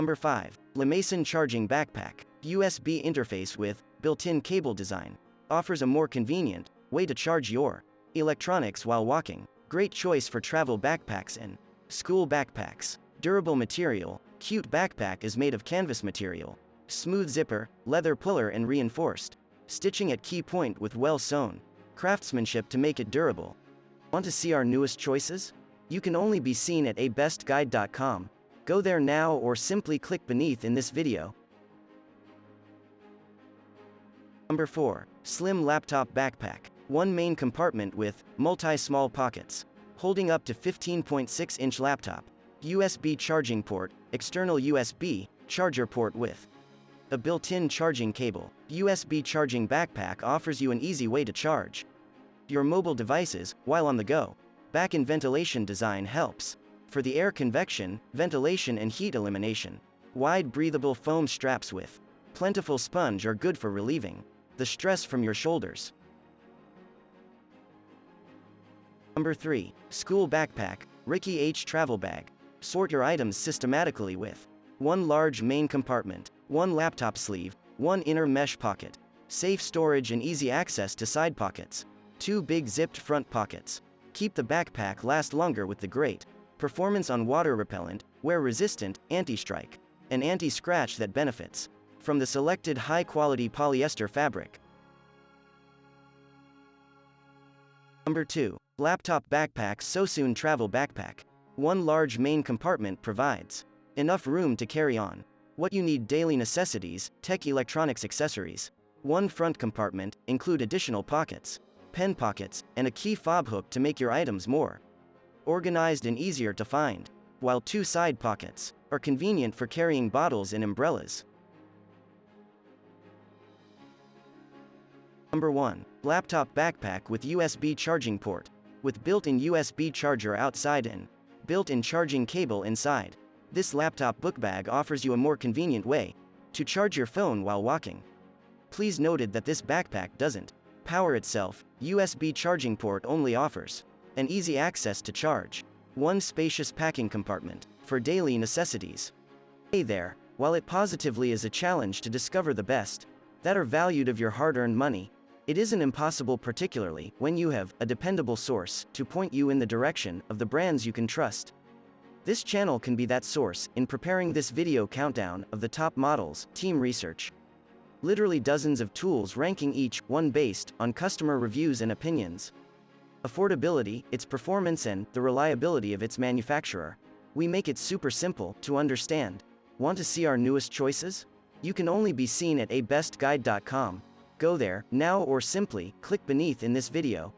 Number 5. Mason Charging Backpack. USB interface with built-in cable design. Offers a more convenient way to charge your electronics while walking. Great choice for travel backpacks and school backpacks. Durable material. Cute backpack is made of canvas material. Smooth zipper, leather puller and reinforced. Stitching at key point with well-sewn craftsmanship to make it durable. Want to see our newest choices? You can only be seen at abestguide.com. Go there now or simply click beneath in this video. Number 4. Slim Laptop Backpack. One main compartment with multi-small pockets. Holding up to 15.6-inch laptop. USB charging port, external USB charger port with a built-in charging cable. USB charging backpack offers you an easy way to charge your mobile devices while on the go. Back-in ventilation design helps for the air convection, ventilation and heat elimination. Wide breathable foam straps with plentiful sponge are good for relieving the stress from your shoulders. Number 3. School Backpack. Ricky H. Travel Bag. Sort your items systematically with one large main compartment, one laptop sleeve, one inner mesh pocket, safe storage and easy access to side pockets, two big zipped front pockets. Keep the backpack last longer with the great performance on water repellent, wear resistant, anti-strike, and anti-scratch that benefits from the selected high-quality polyester fabric. Number 2. Laptop Backpack Sosoon Travel Backpack. One large main compartment provides enough room to carry on what you need: daily necessities, tech, electronics, accessories. One front compartment include additional pockets, pen pockets, and a key fob hook to make your items more organized and easier to find, while two side pockets are convenient for carrying bottles and umbrellas. Number 1. Laptop Backpack with USB charging port. With built-in USB charger outside and built-in charging cable inside. This laptop book bag offers you a more convenient way to charge your phone while walking. Please note that this backpack doesn't power itself. USB charging port only offers an easy access to charge. One spacious packing compartment for daily necessities. Hey there, while it positively is a challenge to discover the best that are valued of your hard-earned money, it isn't impossible, particularly when you have a dependable source to point you in the direction of the brands you can trust. This channel can be that source in preparing this video countdown of the top models, team research. Literally dozens of tools ranking each one based on customer reviews and opinions. Affordability, its performance and the reliability of its manufacturer. We make it super simple to understand. Want to see our newest choices? You can only be seen at abestguide.com. Go there now or simply click beneath in this video.